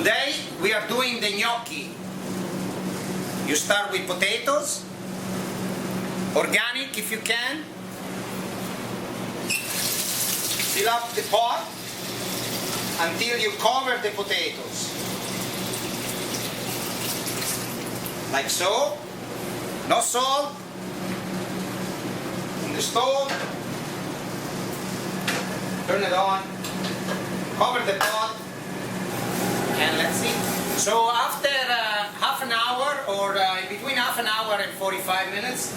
Today we are doing the gnocchi. You start with potatoes, organic if you can. Fill up the pot until you cover the potatoes. Like so. No salt. On the stove. Turn it on. Cover the pot. And let's see. So after half an hour or between half an hour and 45 minutes,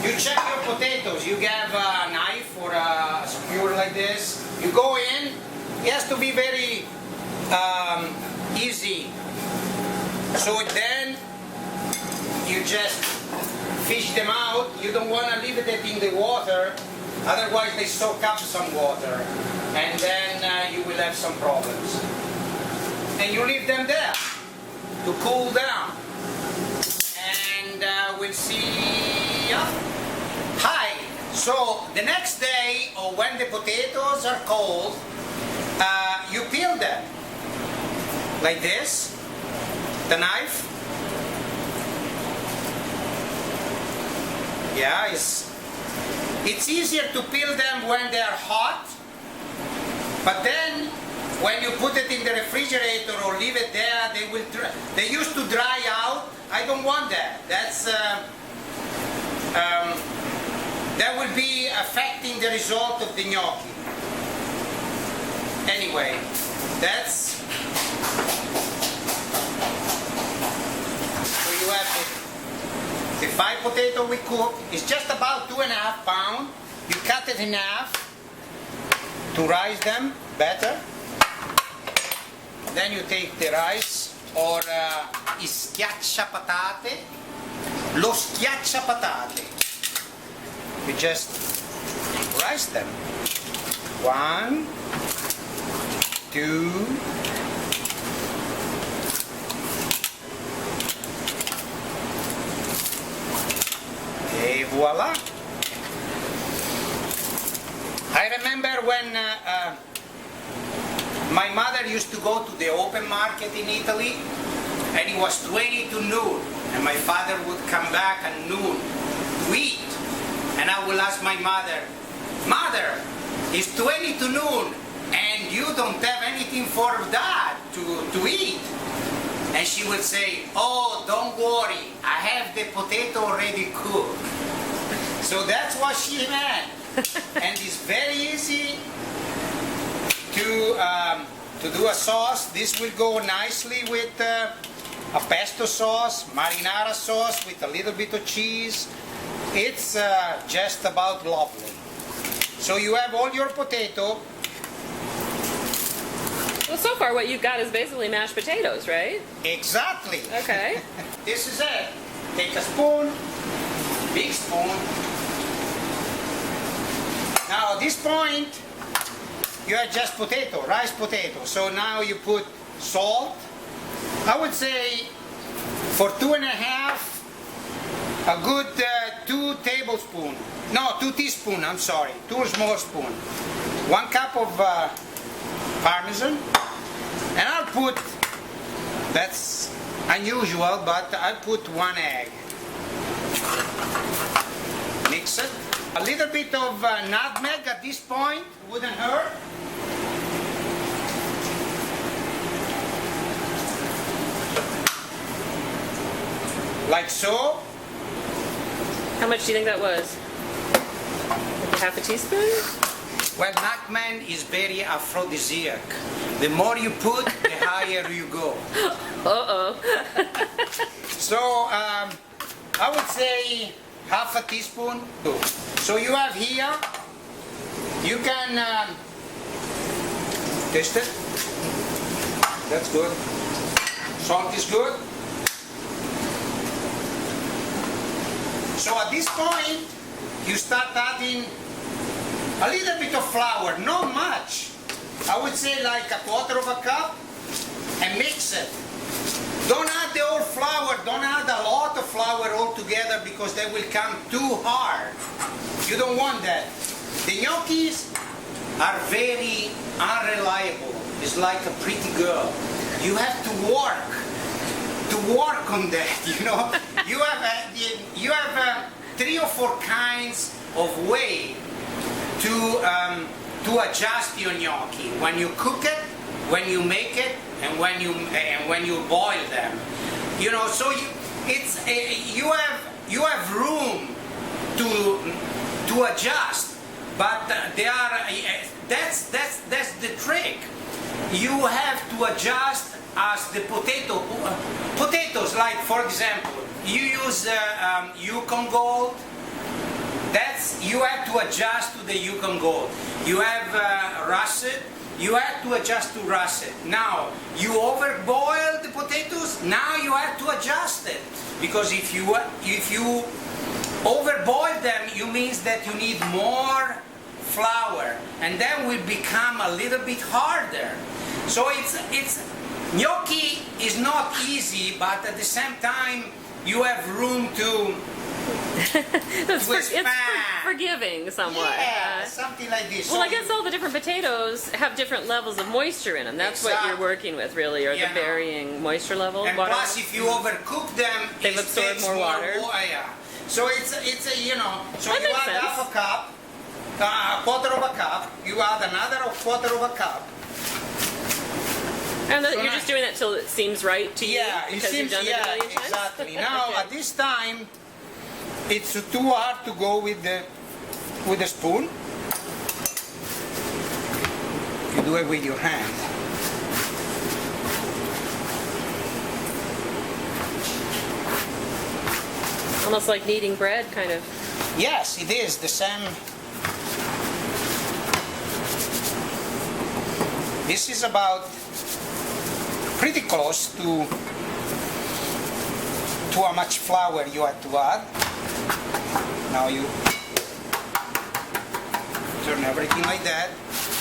you check your potatoes. You have a knife or a skewer like this. You go in. It has to be very easy. So then you just fish them out. You don't want to leave it in the water, otherwise they soak up some water, and then you will have some problems. And you leave them there to cool down, and we'll see. Hi. So the next day, or when the potatoes are cold, you peel them like this, the knife. Yeah, it's easier to peel them when they are hot, but then when you put it in the refrigerator or leave it there, they used to dry out. I don't want that. That will be affecting the result of the gnocchi. Anyway, that's so you have the 5 potato we cook. It's just about 2.5 pounds. You cut it in half to rice them better. Then you take the rice, or schiacciapatate, lo schiacciapatate. You just rice them. 1, 2, et voila. I remember when my mother used to go to the open market in Italy, and it was 20 to noon, and my father would come back at noon to eat, and I will ask my mother, "Mother, it's 20 to noon, and you don't have anything for Dad to eat?" And she would say, "Oh, don't worry, I have the potato already cooked." So that's what she meant. And it's very easy to do a sauce. This will go nicely with a pesto sauce, marinara sauce with a little bit of cheese. It's just about lovely. So you have all your potato. Well, so far what you've got is basically mashed potatoes, right? Exactly. Okay. This is it. Take a spoon, big spoon. Now at this point, you have just potato, rice potato. So now you put salt. I would say for 2.5, a good 2 tablespoons. No, 2 teaspoons, I'm sorry. 2 small spoons. 1 cup of Parmesan. And I'll put, that's unusual, but I'll put 1 egg. Mix it. A little bit of nutmeg at this point, wouldn't hurt. Like so. How much do you think that was? Like half a teaspoon? Well, nutmeg is very aphrodisiac. The more you put, the higher you go. Uh-oh. So, I would say half a teaspoon. So you have here, you can taste it. That's good. Salt is good. So at this point, you start adding a little bit of flour, not much. I would say like 1/4 cup, and mix it. Don't add the whole flour, don't add a lot of flour altogether because they will come too hard. You don't want that. The gnocchis are very unreliable. It's like a pretty girl. you have to work on that. You know, you have 3 or 4 kinds of way to adjust your gnocchi when you cook it, when you make it, and when you boil them. You know, so you have room to adjust, but that's the trick. You have to adjust as the potatoes. Like for example, you use Yukon Gold. You have to adjust to the Yukon Gold. You have russet. You have to adjust to russet. Now you overboil the potatoes. Now you have to adjust it, because if you overboil them, it means that you need more flour, and then will become a little bit harder. So it's gnocchi is not easy, but at the same time you have room to it's forgiving somewhat. Yeah, something like this. Well, I guess all the different potatoes have different levels of moisture in them. That's what you're working with, really, or the varying moisture level. And plus, if you overcook them, they've absorbed more water. Yeah. So it's you know. So that you makes add sense. half a cup, a quarter of a cup. You add another quarter of a cup. And you're just doing that till it seems right to you. Yeah, because you've done it a million times? Exactly. Now Okay. at this time, it's too hard to go with the spoon. You do it with your hand. Almost like kneading bread, kind of. Yes, it is the same. This is about pretty close to how much flour you have to add. Now you turn everything like that.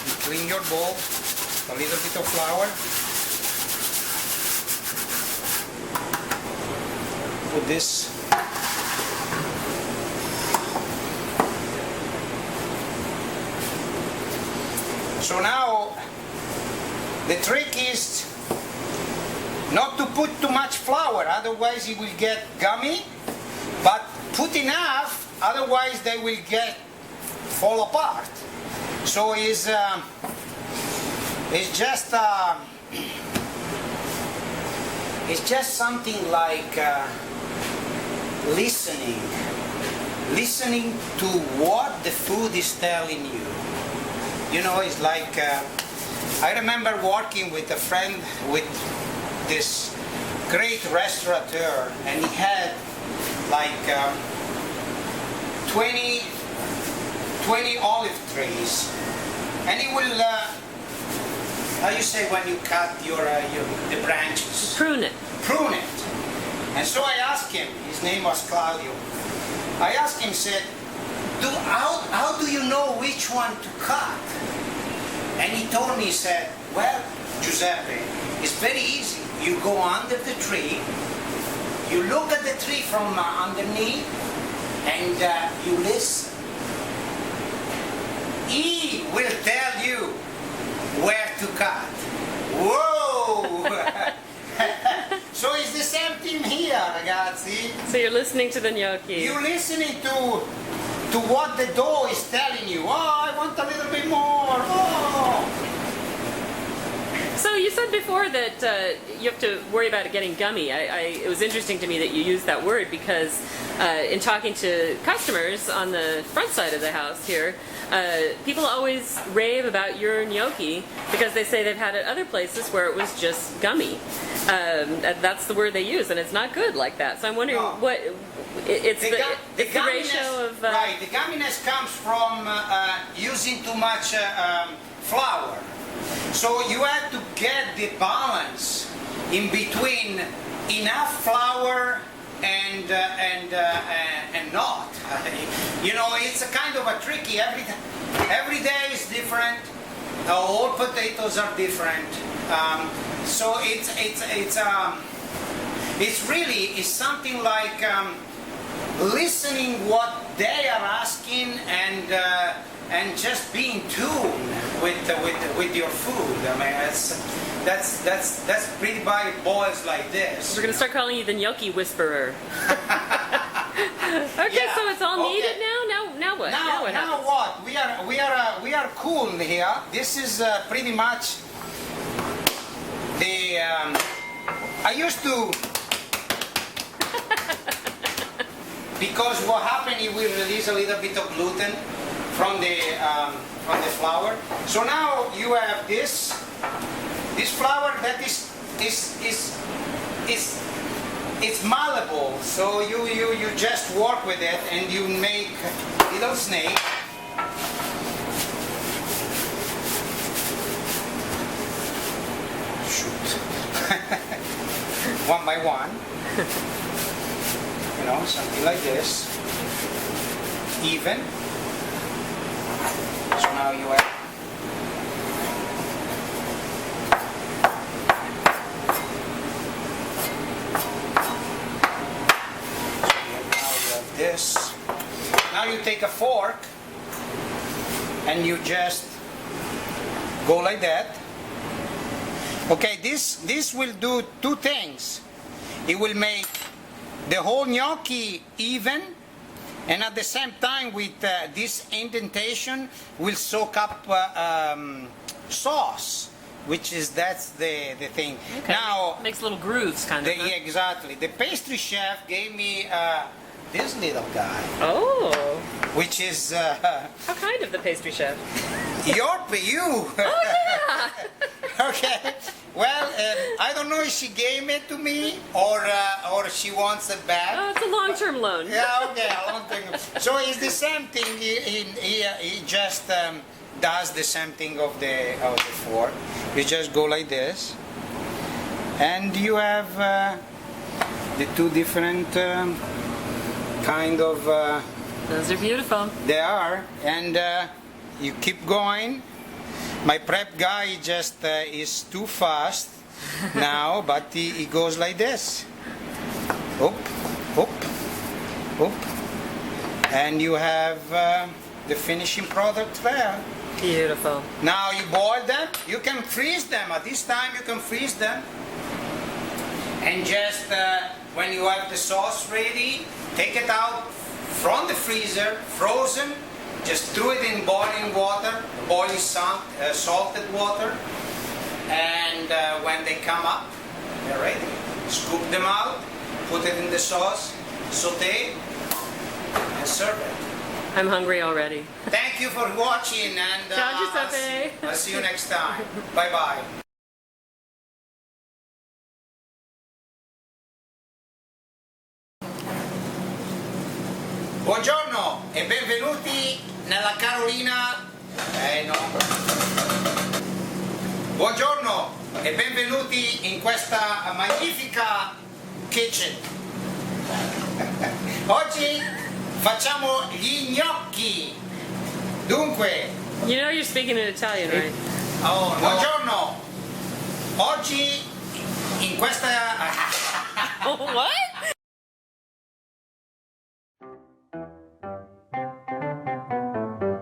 You clean your bowl, a little bit of flour. Put this. So now the trick is not to put too much flour, otherwise it will get gummy, but put enough, otherwise they will fall apart. So it's just something like listening to what the food is telling you. You know, it's like I remember working with a friend with this great restaurateur, and he had like 20 olive trees, and he will how you say when you cut the branches? Prune it. And so I asked him, his name was Claudio, I asked him, said, how do you know which one to cut? And he told me, he said, well, Giuseppe, it's very easy. You go under the tree, you look at the tree from underneath, and you listen. He will tell you where to cut. Whoa! So it's the same thing here, ragazzi. So you're listening to the gnocchi. You're listening to what the dough is telling you. Oh, I want a little bit more. Oh. So you said before that you have to worry about it getting gummy. It was interesting to me that you used that word because in talking to customers on the front side of the house here, people always rave about your gnocchi because they say they've had it other places where it was just gummy. That's the word they use, and it's not good like that. So I'm wondering what it's the ratio of right. The gumminess comes from using too much flour. So you have to get the balance in between enough flour and not. You know, it's a kind of a tricky. Every day is different. All potatoes are different. So it's something like listening what they are asking and just being tuned with your food. I mean, that's pretty by boils like this. We're gonna start calling you the gnocchi whisperer. Okay, Yeah, so it's all okay. needed now. Now what? Now happens? what? We are cool here. This is pretty much the. I used to. Because what happened is we release a little bit of gluten from the flour. So now you have this flour that is it's malleable. So you just work with it and you make little snake. Shoot. One by one. You know, something like this. Even. So now you have this. Now you take a fork and you just go like that. Okay, this will do two things. It will make the whole gnocchi even, and at the same time with this indentation will soak up sauce, that's the thing. Okay. Now makes little grooves kind of. yeah, exactly. The pastry chef gave me this little guy. Oh. Which is How kind of the pastry chef. you. Oh yeah. Okay. Well, I don't know if she gave it to me or she wants it back. Oh, it's a long-term loan. Yeah, okay, a long thing. So it's the same thing. He just does the same thing of the fork. You just go like this, and you have the two different kind of. Those are beautiful. They are, and you keep going. My prep guy just is too fast now, but he goes like this. Up, up, up. And you have the finishing product there. Beautiful. Now you boil them. You can freeze them. At this time you can freeze them. And just when you have the sauce ready, take it out from the freezer, frozen. Just throw it in boiling water, boiling salted water, and when they come up, they're ready. Scoop them out, put it in the sauce, saute, and serve it. I'm hungry already. Thank you for watching, and Ciao, Giuseppe. I'll see you next time. Bye-bye. Buongiorno e benvenuti nella Carolina. No. Buongiorno e benvenuti in questa magnifica kitchen. Oggi facciamo gli gnocchi. Dunque. You know you're speaking in Italian, right? Oh, no. Buongiorno. Oggi in questa. What?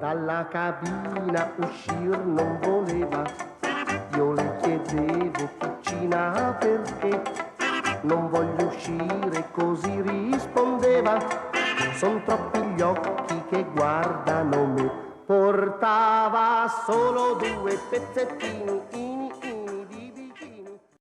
Dalla cabina uscir non voleva, io le chiedevo piccina perché, non voglio uscire così rispondeva, son troppi gli occhi che guardano me, portava solo 2 pezzettini